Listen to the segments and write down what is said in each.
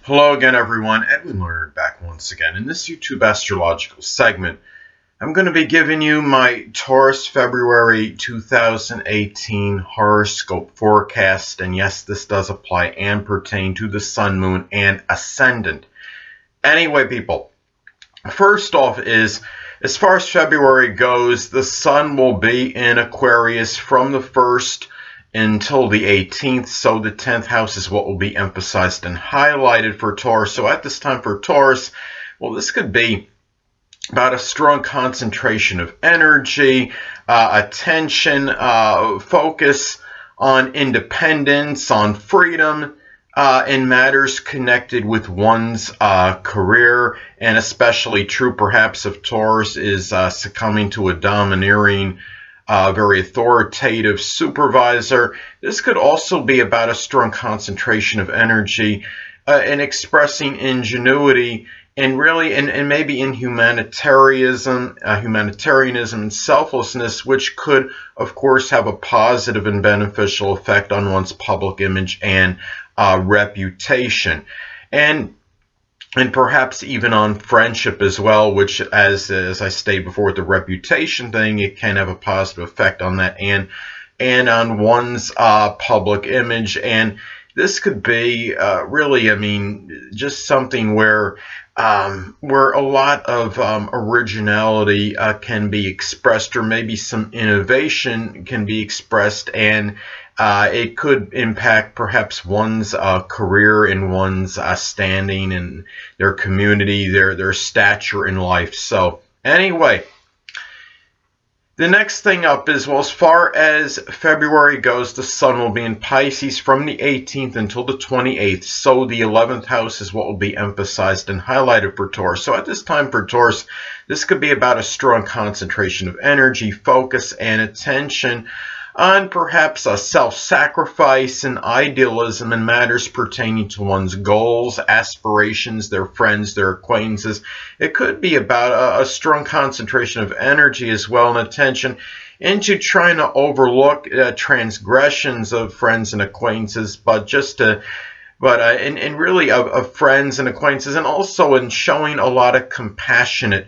Hello again, everyone. Edwin Learnard back once again. In this YouTube astrological segment, I'm going to be giving you my Taurus February 2018 horoscope forecast. And yes, this does apply and pertain to the Sun, Moon, and Ascendant. Anyway, people, first off is, as far as February goes, the Sun will be in Aquarius from the 1st until the 18th, so the 10th house is what will be emphasized and highlighted for Taurus. So at this time for Taurus, well, this could be about a strong concentration of energy, attention, focus on independence, on freedom, in matters connected with one's career, and especially true perhaps if Taurus is succumbing to a domineering, very authoritative supervisor. This could also be about a strong concentration of energy in expressing ingenuity and really, and maybe in humanitarianism and selflessness, which could, of course, have a positive and beneficial effect on one's public image and reputation. And perhaps even on friendship as well, which, as I stated before with the reputation thing, it can have a positive effect on that and on one's public image. And this could be really, I mean, just something where a lot of originality can be expressed, or maybe some innovation can be expressed, and it could impact perhaps one's career and one's standing in their community, their stature in life. So anyway, the next thing up is, well, as far as February goes, the Sun will be in Pisces from the 18th until the 28th. So the 11th house is what will be emphasized and highlighted for Taurus. So at this time for Taurus, this could be about a strong concentration of energy, focus, and attention on perhaps a self-sacrifice and idealism in matters pertaining to one's goals, aspirations, their friends, their acquaintances. It could be about a strong concentration of energy as well and attention into trying to overlook transgressions of friends and acquaintances, but just to and really of friends and acquaintances, and also in showing a lot of compassionate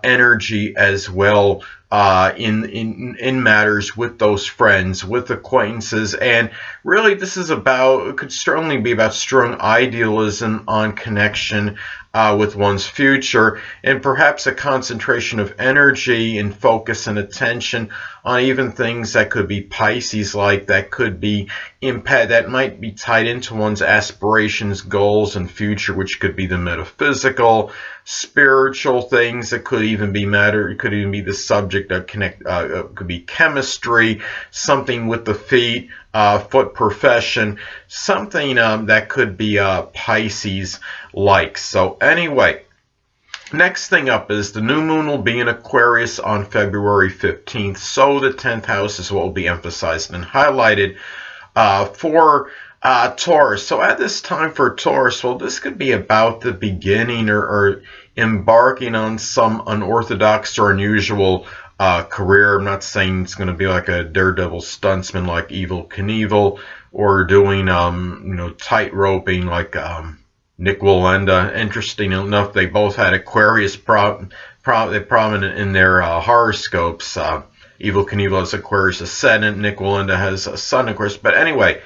energy as well in matters with those friends, with acquaintances. And really this is about, it could strongly be about strong idealism on connection with one's future, and perhaps a concentration of energy and focus and attention on even things that could be Pisces-like, that could be that might be tied into one's aspirations, goals, and future, which could be the metaphysical, spiritual things. That could even be it could even be the subject of could be chemistry, something with the feet, foot profession, something that could be Pisces-like. So anyway, next thing up is the new moon will be in Aquarius on February 15th. So the 10th house is what will be emphasized and highlighted for Taurus. So at this time for Taurus, well, this could be about the beginning or embarking on some unorthodox or unusual career. I'm not saying it's going to be like a daredevil stuntsman like Evel Knievel, or doing tight roping like Nick Wallenda. Interesting enough, they both had Aquarius prominent in their horoscopes. Evel Knievel has Aquarius Ascendant, Nick Wallenda has a Sun Aquarius. But anyway,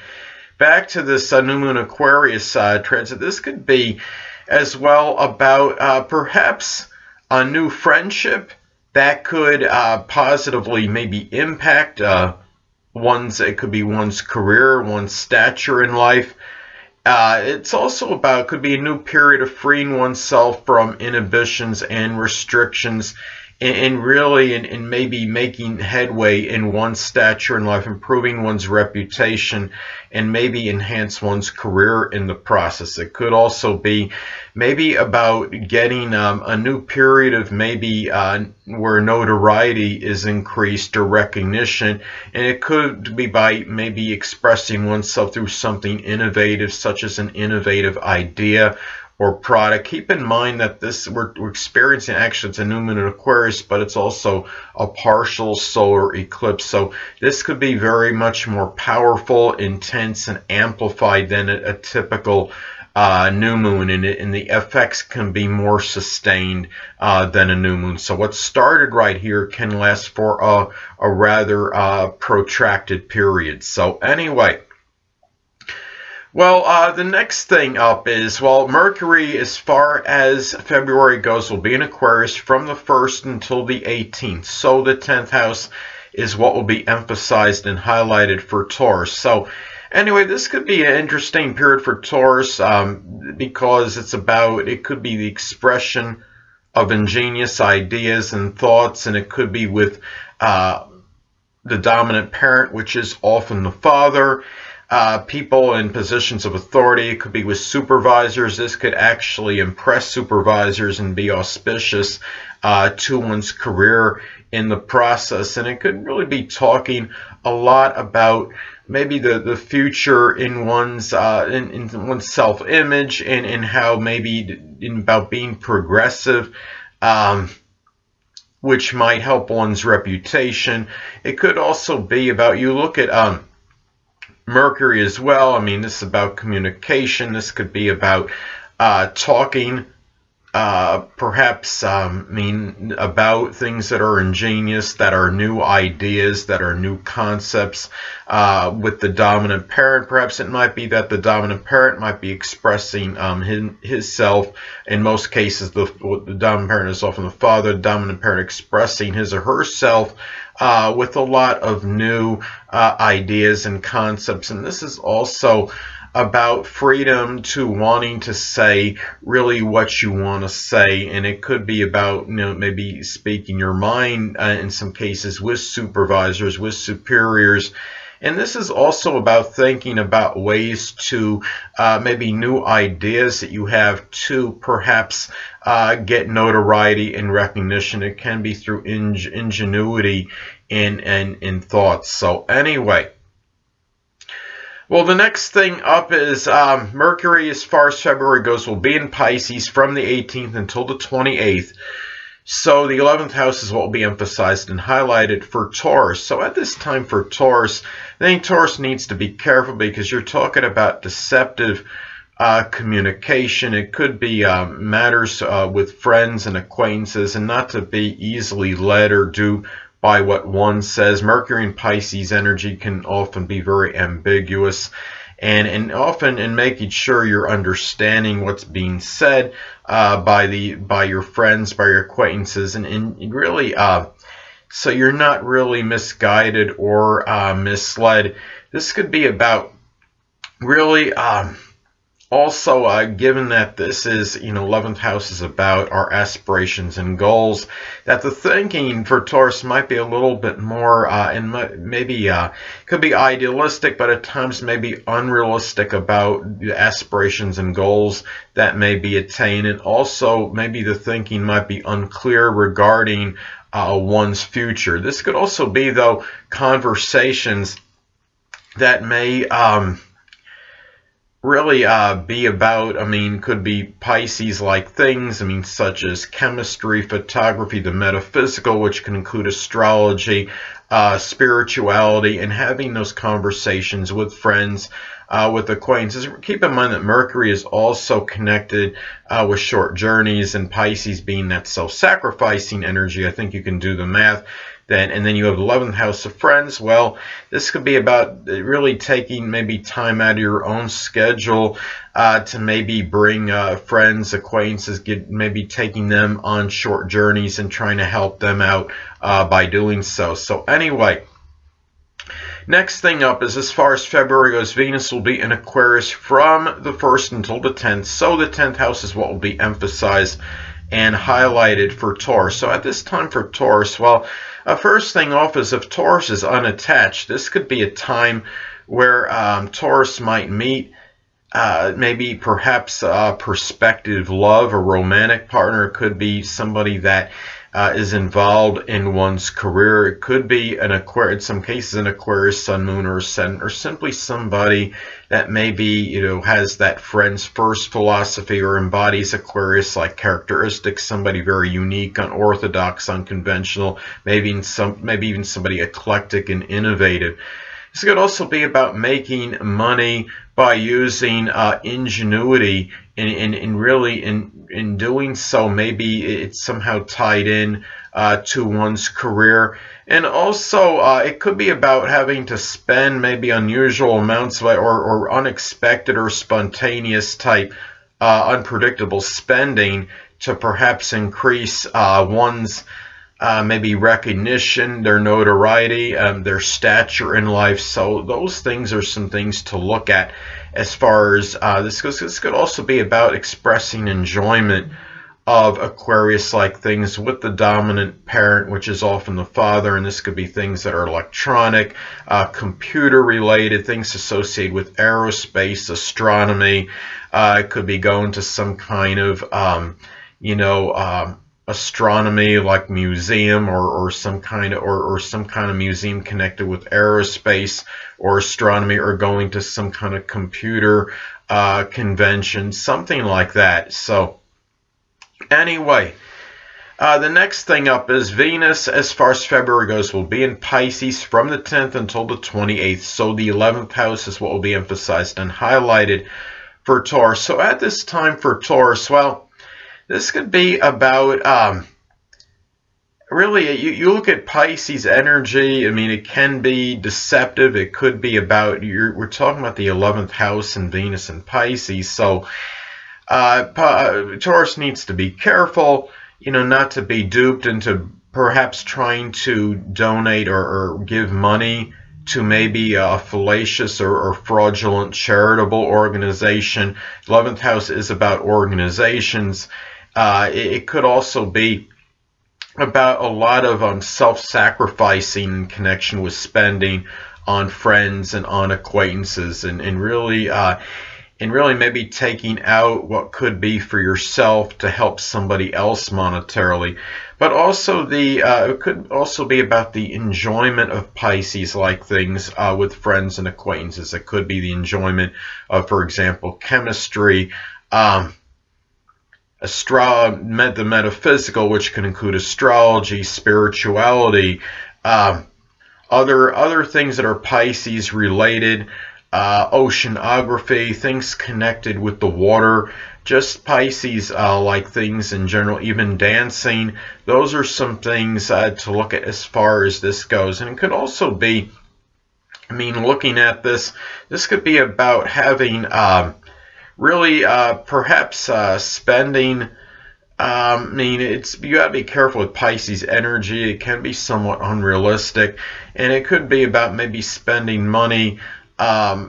back to this new moon Aquarius transit. This could be as well about perhaps a new friendship that could positively maybe impact it could be one's career, one's stature in life. It's also about, could be a new period of freeing oneself from inhibitions and restrictions, and really in maybe making headway in one's stature in life, improving one's reputation, and maybe enhance one's career in the process. It could also be maybe about getting a new period of maybe where notoriety is increased or recognition, and it could be by maybe expressing oneself through something innovative, such as an innovative idea or product. Keep in mind that we're experiencing, actually, it's a new moon in Aquarius, but it's also a partial solar eclipse. So this could be very much more powerful, intense, and amplified than a typical new moon, and the effects can be more sustained than a new moon. So what started right here can last for a rather protracted period. So anyway, well, the next thing up is, well, Mercury, as far as February goes, will be in Aquarius from the 1st until the 18th. So the 10th house is what will be emphasized and highlighted for Taurus. So anyway, this could be an interesting period for Taurus because it could be the expression of ingenious ideas and thoughts, and it could be with the dominant parent, which is often the father. People in positions of authority. It could be with supervisors. This could actually impress supervisors and be auspicious to one's career in the process. And it could really be talking a lot about maybe the future in one's self-image, and how maybe about being progressive, which might help one's reputation. It could also be about, you look at Mercury as well. I mean, this is about communication. This could be about talking, perhaps, about things that are ingenious, that are new ideas, that are new concepts with the dominant parent. Perhaps it might be that the dominant parent might be expressing his self. In most cases, the dominant parent is often the father. The dominant parent expressing his or herself with a lot of new ideas and concepts. And this is also about freedom to wanting to say really what you want to say. And it could be about, maybe speaking your mind in some cases with supervisors, with superiors. And this is also about thinking about ways to maybe new ideas that you have to perhaps get notoriety and recognition. It can be through ingenuity in thoughts. So anyway, well, the next thing up is Mercury, as far as February goes, will be in Pisces from the 18th until the 28th. So the 11th house is what will be emphasized and highlighted for Taurus. So at this time for Taurus, I think Taurus needs to be careful because you're talking about deceptive communication. It could be matters with friends and acquaintances, and not to be easily led or duped by what one says. Mercury and Pisces energy can often be very ambiguous, and often in making sure you're understanding what's being said by your friends, by your acquaintances, and really so you're not really misguided or misled. This could be about really also, given that this is, 11th house is about our aspirations and goals, that the thinking for Taurus might be a little bit more, and maybe could be idealistic, but at times maybe unrealistic about the aspirations and goals that may be attained. And also, maybe the thinking might be unclear regarding one's future. This could also be, though, conversations that may really be about, could be Pisces-like things, such as chemistry, photography, the metaphysical, which can include astrology, spirituality, and having those conversations with friends, with acquaintances. Keep in mind that Mercury is also connected with short journeys, and Pisces being that self-sacrificing energy. I think you can do the math. And then you have 11th house of friends. Well, this could be about really taking maybe time out of your own schedule to maybe bring friends, acquaintances, maybe taking them on short journeys and trying to help them out by doing so. So anyway, next thing up is, as far as February goes, Venus will be in Aquarius from the 1st until the 10th. So the 10th house is what will be emphasized and highlighted for Taurus. So at this time for Taurus, well, first thing off is, if Taurus is unattached, this could be a time where Taurus might meet maybe perhaps a prospective love, a romantic partner. It could be somebody that is involved in one's career. It could be an Aquarius, in some cases an Aquarius sun, moon, or ascendant, or simply somebody that maybe has that friends first philosophy or embodies Aquarius-like characteristics. Somebody very unique, unorthodox, unconventional, maybe even somebody eclectic and innovative. This could also be about making money by using ingenuity, and really in doing so, maybe it's somehow tied in to one's career. And also, it could be about having to spend maybe unusual amounts of, or unexpected or spontaneous type unpredictable spending to perhaps increase one's maybe recognition, their notoriety, their stature in life. So those things are some things to look at as far as this goes. This could also be about expressing enjoyment of Aquarius-like things with the dominant parent, which is often the father, and this could be things that are electronic, computer-related, things associated with aerospace, astronomy. It could be going to some kind of, astronomy like museum, or some kind of museum connected with aerospace or astronomy, or going to some kind of computer convention, something like that. So anyway, the next thing up is Venus, as far as February goes, will be in Pisces from the 10th until the 28th. So the 11th house is what will be emphasized and highlighted for Taurus. So at this time for Taurus, well, this could be about, really, you look at Pisces energy, I mean, it can be deceptive. It could be about, we're talking about the 11th house and Venus and Pisces. So Taurus needs to be careful, not to be duped into perhaps trying to donate or give money to maybe a fallacious or fraudulent charitable organization. 11th house is about organizations. It could also be about a lot of self-sacrificing in connection with spending on friends and on acquaintances, and really maybe taking out what could be for yourself to help somebody else monetarily. But also it could also be about the enjoyment of Pisces-like things with friends and acquaintances. It could be the enjoyment of, for example, chemistry, the metaphysical, which can include astrology, spirituality, other things that are Pisces related, oceanography, things connected with the water, just Pisces like things in general, even dancing. Those are some things to look at as far as this goes. And it could also be, looking at this could be about having really perhaps spending. You got to be careful with Pisces energy. It can be somewhat unrealistic, and it could be about maybe spending money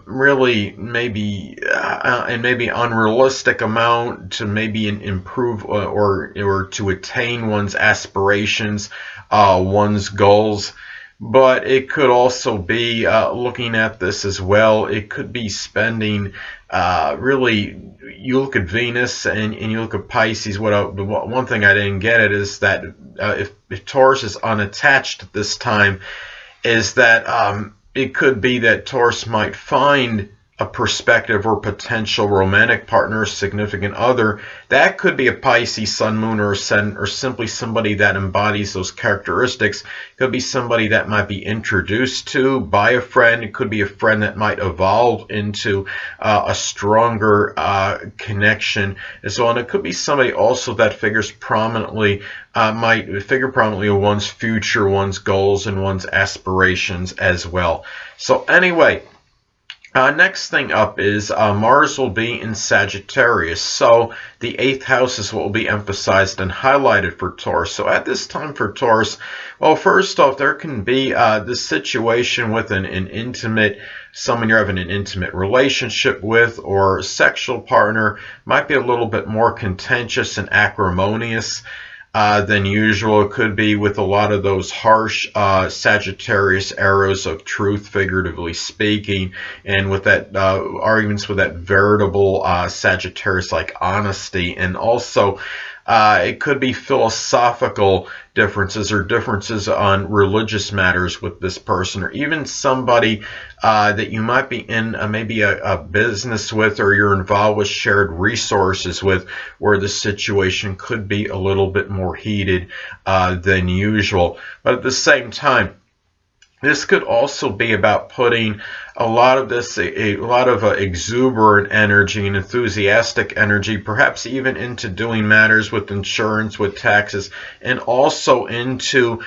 really maybe unrealistic amount to maybe improve or to attain one's aspirations, one's goals. But it could also be, looking at this as well, it could be spending, really, you look at Venus and you look at Pisces. One thing I didn't get at is that if Taurus is unattached at this time, is that it could be that Taurus might find a prospective or potential romantic partner, significant other. That could be a Pisces sun, moon, or ascendant, or simply somebody that embodies those characteristics. It could be somebody that might be introduced to by a friend. It could be a friend that might evolve into a stronger connection as well. And it could be somebody also that figures prominently, might figure prominently in one's future, one's goals, and one's aspirations as well. So anyway, next thing up is Mars will be in Sagittarius. So the 8th house is what will be emphasized and highlighted for Taurus. So at this time for Taurus, well, first off, there can be this situation with an intimate, someone you're having an intimate relationship with, or sexual partner might be a little bit more contentious and acrimonious than usual. It could be with a lot of those harsh Sagittarius arrows of truth, figuratively speaking, and with that arguments with that veritable Sagittarius-like honesty. And also it could be philosophical differences or differences on religious matters with this person, or even somebody that you might be in maybe a business with, or you're involved with shared resources with, where the situation could be a little bit more heated than usual. But at the same time, This could also be about putting a lot of exuberant energy and enthusiastic energy, perhaps even into doing matters with insurance, with taxes, and also into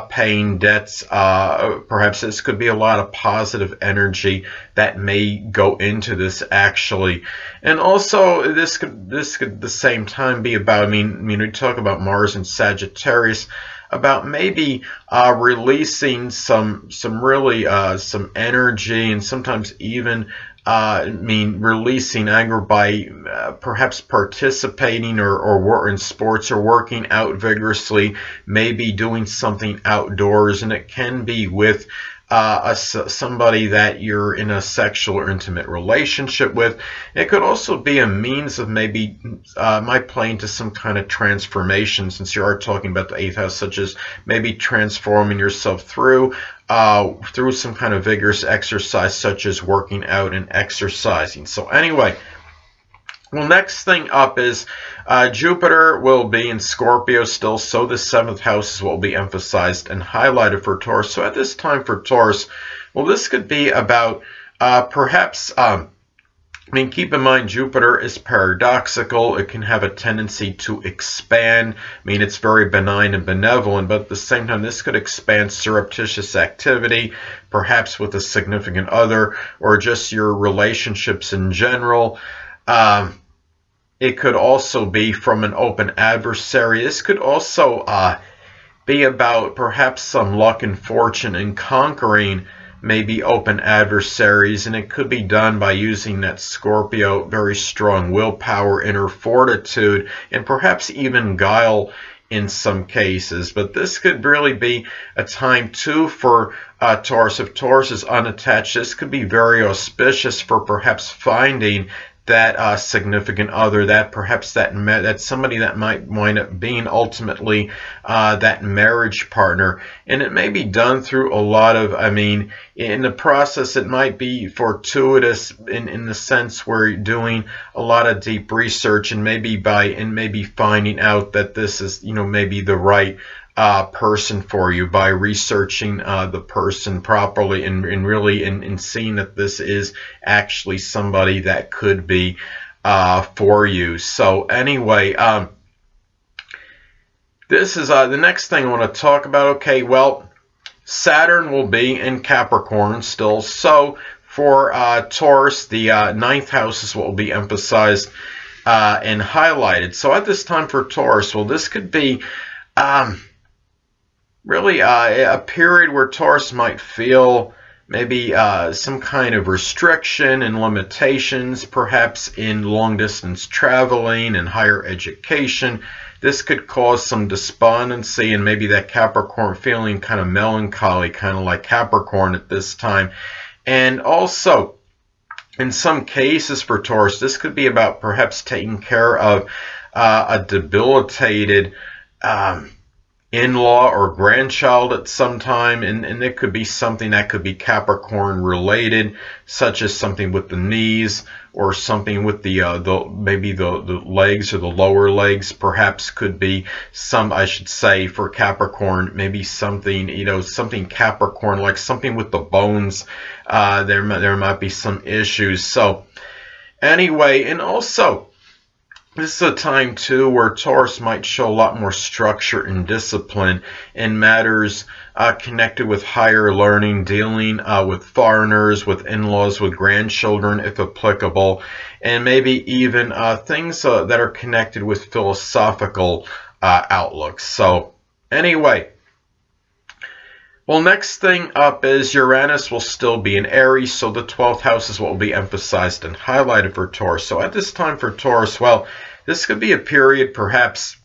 paying debts. Perhaps this could be a lot of positive energy that may go into this actually. And also this could at the same time be about, I mean, we talk about Mars and Sagittarius, about maybe releasing some energy, and sometimes even releasing anger by perhaps participating or in sports or working out vigorously, maybe doing something outdoors, and it can be with somebody that you're in a sexual or intimate relationship with. It could also be a means of maybe might play into some kind of transformation, since you are talking about the 8th house, such as maybe transforming yourself through some kind of vigorous exercise, such as working out and exercising. So anyway, well, next thing up is Jupiter will be in Scorpio still, so the 7th house will be emphasized and highlighted for Taurus. So at this time for Taurus, well, this could be about perhaps, keep in mind Jupiter is paradoxical. It can have a tendency to expand. It's very benign and benevolent, but at the same time, this could expand surreptitious activity, perhaps with a significant other, or just your relationships in general. It could also be from an open adversary. This could also be about perhaps some luck and fortune in conquering maybe open adversaries, and it could be done by using that Scorpio very strong willpower, inner fortitude, and perhaps even guile in some cases. But this could really be a time too for Taurus. If Taurus is unattached, this could be very auspicious for perhaps finding that significant other, that perhaps that somebody that might wind up being ultimately that marriage partner. And it may be done through a lot of, in the process, it might be fortuitous in the sense where you're doing a lot of deep research, and maybe finding out that this is, maybe the right person for you by researching the person properly, and really seeing that this is actually somebody that could be for you. So anyway, this is the next thing I want to talk about. Okay, well, Saturn will be in Capricorn still, so for Taurus, the 9th houses will be emphasized and highlighted. So at this time for Taurus, well, this could be really a period where Taurus might feel maybe some kind of restriction and limitations, perhaps in long-distance traveling and higher education. This could cause some despondency and maybe that Capricorn feeling kind of melancholy, kind of like Capricorn at this time. And also, in some cases for Taurus, this could be about perhaps taking care of a debilitated in-law or grandchild at some time, and it could be something that could be Capricorn related, such as something with the knees, or something with maybe the legs or the lower legs. Perhaps could be some, I should say, for Capricorn, maybe something, something Capricorn, like something with the bones. There might be some issues. So anyway, and also, this is a time, too, where Taurus might show a lot more structure and discipline in matters connected with higher learning, dealing with foreigners, with in-laws, with grandchildren, if applicable, and maybe even things that are connected with philosophical outlooks. So, anyway. Well, next thing up is Uranus will still be in Aries, so the 12th house is what will be emphasized and highlighted for Taurus. So at this time for Taurus, well, this could be a period perhaps,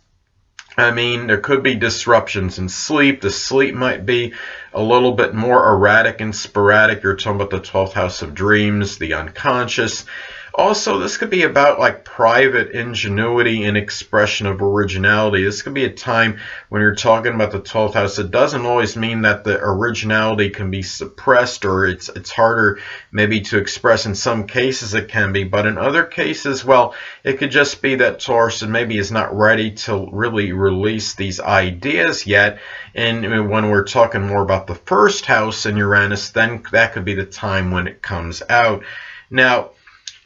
there could be disruptions in sleep. The sleep might be a little bit more erratic and sporadic. You're talking about the 12th house of dreams, the unconscious. Also, this could be about like private ingenuity and expression of originality. This could be a time when you're talking about the 12th house. It doesn't always mean that the originality can be suppressed or it's harder maybe to express. In some cases it can be, but in other cases, well, it could just be that Taurus maybe is not ready to really release these ideas yet. And when we're talking more about the first house in Uranus, then that could be the time when it comes out. Now,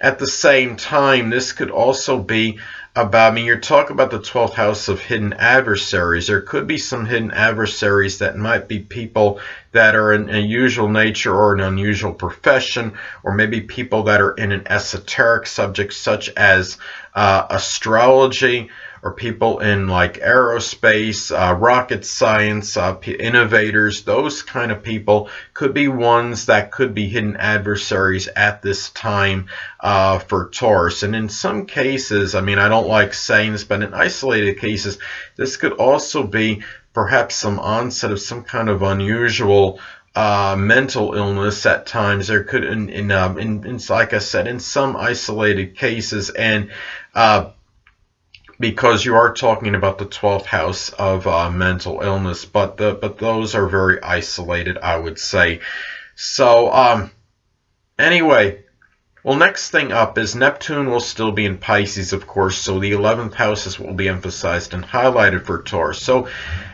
at the same time, this could also be about, I mean, you're talking about the 12th house of hidden adversaries. There could be some hidden adversaries that might be people that are in a usual nature or an unusual profession, or maybe people that are in an esoteric subject such as astrology, or people in like aerospace, rocket science, innovators. Those kind of people could be ones that could be hidden adversaries at this time for Taurus. And in some cases, I mean, I don't like saying this, but in isolated cases, this could also be perhaps some onset of some kind of unusual mental illness at times. There could, like I said, in some isolated cases, and because you are talking about the 12th house of mental illness, but those are very isolated, I would say. So anyway, well, next thing up is Neptune will still be in Pisces, of course, so the 11th houses will be emphasized and highlighted for Taurus. So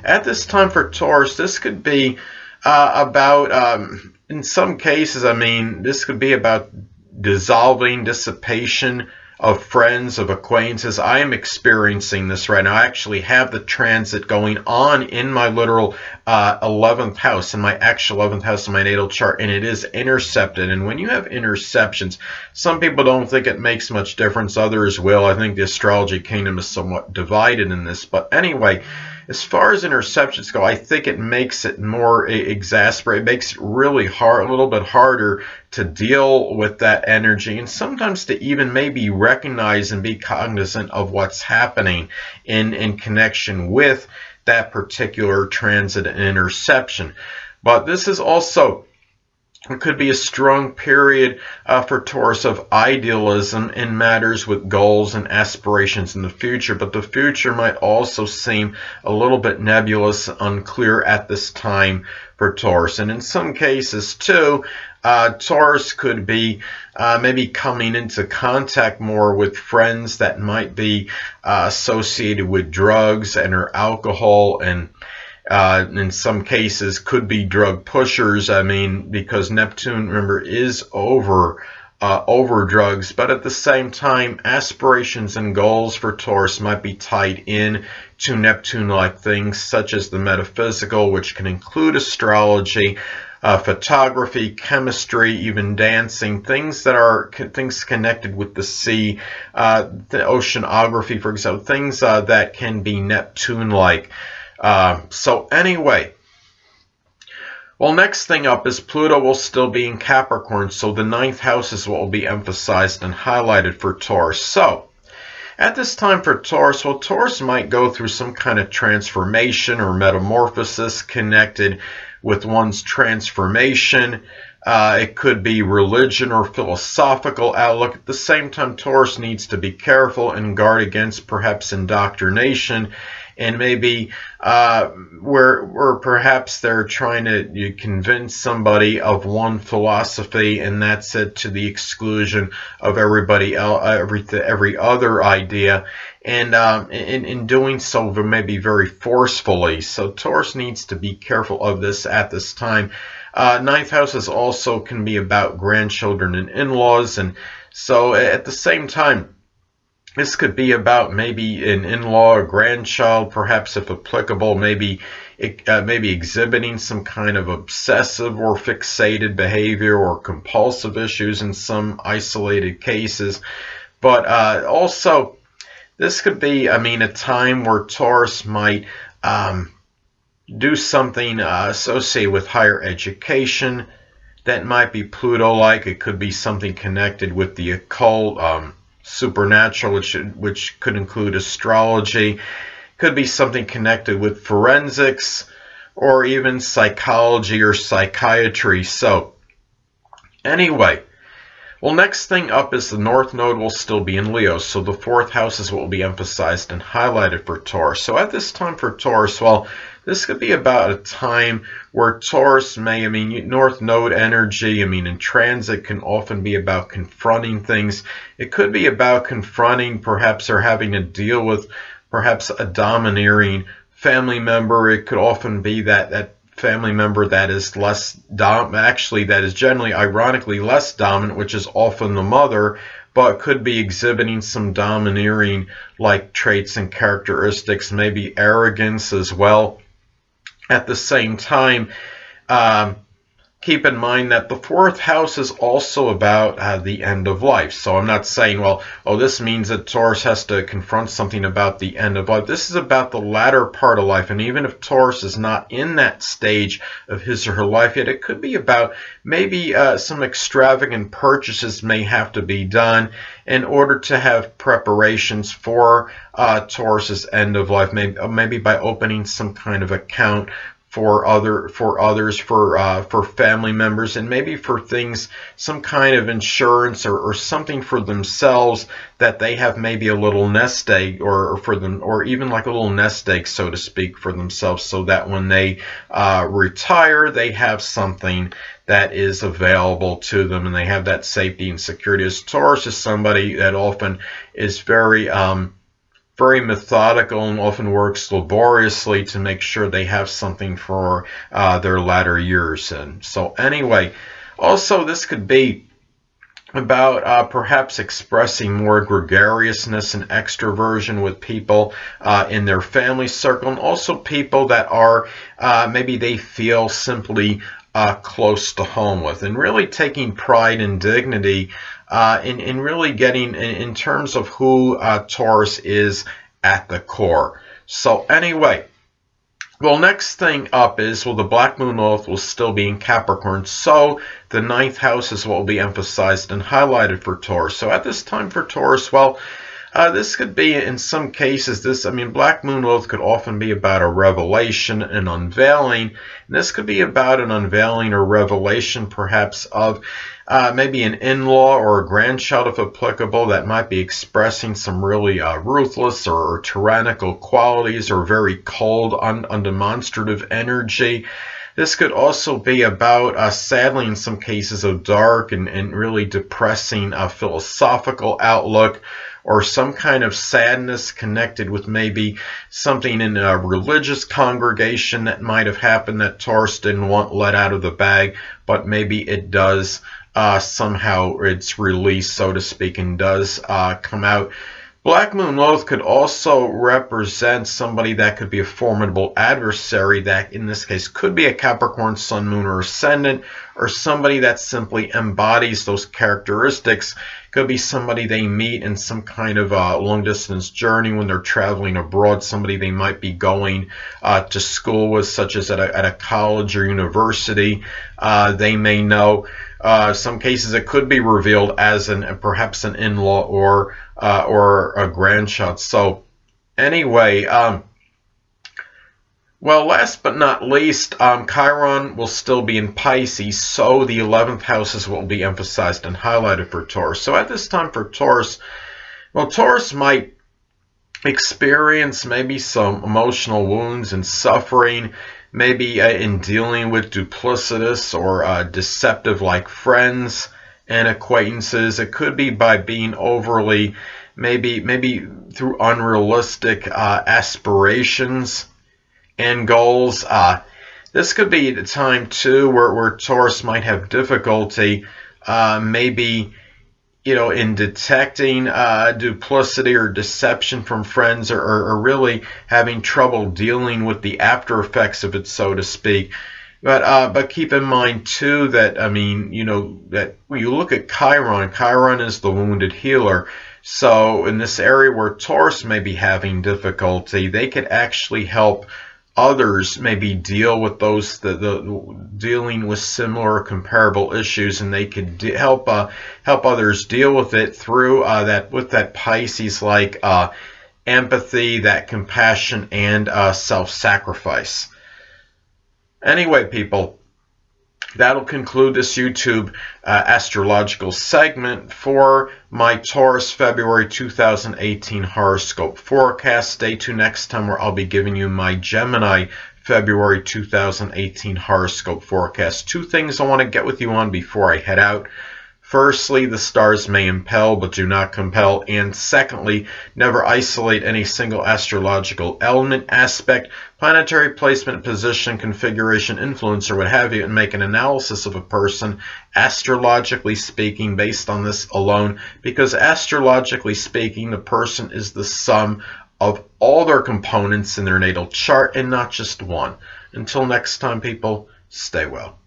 at this time for Taurus, this could be about, in some cases, I mean, this could be about dissolving, dissipation of friends, of acquaintances. I am experiencing this right now. I actually have the transit going on in my literal 11th house, in my actual 11th house in my natal chart, and it is intercepted. And when you have interceptions, some people don't think it makes much difference. Others will. I think the astrology kingdom is somewhat divided in this. But anyway, as far as interceptions go, I think it makes it more exasperating. It makes it really hard, a little bit harder to deal with that energy, and sometimes to even maybe recognize and be cognizant of what's happening in connection with that particular transit and interception. But this is also, it could be a strong period for Taurus of idealism in matters with goals and aspirations in the future, but the future might also seem a little bit nebulous, unclear at this time for Taurus. And in some cases too, Taurus could be maybe coming into contact more with friends that might be associated with drugs and or alcohol, and in some cases could be drug pushers. I mean, because Neptune, remember, is over drugs, but at the same time, aspirations and goals for Taurus might be tied in to Neptune-like things such as the metaphysical, which can include astrology, photography, chemistry, even dancing, things that are things connected with the sea, the oceanography, for example, things that can be Neptune-like. So anyway, well, next thing up is Pluto will still be in Capricorn, so the 9th house is what will be emphasized and highlighted for Taurus. So at this time for Taurus, well, Taurus might go through some kind of transformation or metamorphosis connected with one's transformation. It could be religion or philosophical outlook. At the same time, Taurus needs to be careful and guard against perhaps indoctrination, and maybe where perhaps they're trying to convince somebody of one philosophy, and that's it, to the exclusion of everybody else, every other idea, and in doing so maybe very forcefully. So Taurus needs to be careful of this at this time. 9th houses also can be about grandchildren and in-laws, and so at the same time, this could be about maybe an in-law or grandchild, perhaps if applicable, maybe exhibiting some kind of obsessive or fixated behavior or compulsive issues in some isolated cases. But also, this could be, I mean, a time where Taurus might do something associated with higher education that might be Pluto-like. It could be something connected with the occult, supernatural, which could include astrology, could be something connected with forensics, or even psychology or psychiatry. So anyway, Well, next thing up is the North Node will still be in Leo, so the 4th house is what will be emphasized and highlighted for Taurus. So at this time for Taurus, well, this could be about a time where Taurus may, North Node energy, in transit can often be about confronting things. It could be about confronting perhaps or having to deal with perhaps a domineering family member. It could often be that family member that is less that is generally ironically less dominant, which is often the mother, but could be exhibiting some domineering like traits and characteristics, maybe arrogance as well. At the same time, keep in mind that the 4th house is also about the end of life. So I'm not saying, well, oh, this means that Taurus has to confront something about the end of life. This is about the latter part of life. And even if Taurus is not in that stage of his or her life yet, it could be about maybe some extravagant purchases may have to be done in order to have preparations for Taurus's end of life. Maybe by opening some kind of account for family members, and maybe for things, some kind of insurance or something for themselves that they have, maybe a little nest egg or even like a little nest egg, so to speak, for themselves, so that when they retire, they have something that is available to them and they have that safety and security. As Taurus is somebody that often is very methodical and often works laboriously to make sure they have something for their latter years. And so anyway, also this could be about perhaps expressing more gregariousness and extroversion with people in their family circle, and also people that are maybe they feel simply close to home with, and really taking pride and dignity in really getting in terms of who Taurus is at the core. So anyway, well, next thing up is, well, the Black Moon North will still be in Capricorn, so the 9th house is what will be emphasized and highlighted for Taurus. So at this time for Taurus, well, this could be, in some cases, Black Moon North could often be about a revelation, an unveiling, and this could be about an unveiling or revelation perhaps of maybe an in-law or a grandchild, if applicable, that might be expressing some really ruthless or tyrannical qualities or very cold, undemonstrative energy. This could also be about, sadly in some cases, a dark and really depressing philosophical outlook, or some kind of sadness connected with maybe something in a religious congregation that might have happened that Taurus didn't want let out of the bag, but maybe it does somehow, it's released, so to speak, and does come out. Black Moon North could also represent somebody that could be a formidable adversary, that in this case could be a Capricorn, Sun, Moon, or Ascendant, or somebody that simply embodies those characteristics. Could be somebody they meet in some kind of long-distance journey when they're traveling abroad, somebody they might be going to school with, such as at a college or university. They may know. Some cases it could be revealed as perhaps an in-law or a grandchild. So anyway, well, last but not least, Chiron will still be in Pisces, so the 11th houses will be emphasized and highlighted for Taurus. So at this time for Taurus, well, Taurus might experience maybe some emotional wounds and suffering, maybe in dealing with duplicitous or deceptive-like friends and acquaintances. It could be by being overly, maybe through unrealistic aspirations and goals. This could be the time too where Taurus might have difficulty, maybe, in detecting duplicity or deception from friends, or really having trouble dealing with the after effects of it, so to speak. But keep in mind too that, that when you look at Chiron is the wounded healer. So in this area where Taurus may be having difficulty, they could actually help others maybe deal with those dealing with similar or comparable issues, and they could help others deal with it through that Pisces like empathy, that compassion, and self-sacrifice. Anyway, people, that'll conclude this YouTube astrological segment for my Taurus February 2018 horoscope forecast. Stay tuned next time where I'll be giving you my Gemini February 2018 horoscope forecast. Two things I want to get with you on before I head out. Firstly, the stars may impel but do not compel. And secondly, never isolate any single astrological element, aspect, planetary placement, position, configuration, influence, or what have you, and make an analysis of a person, astrologically speaking, based on this alone. Because astrologically speaking, the person is the sum of all their components in their natal chart and not just one. Until next time, people, stay well.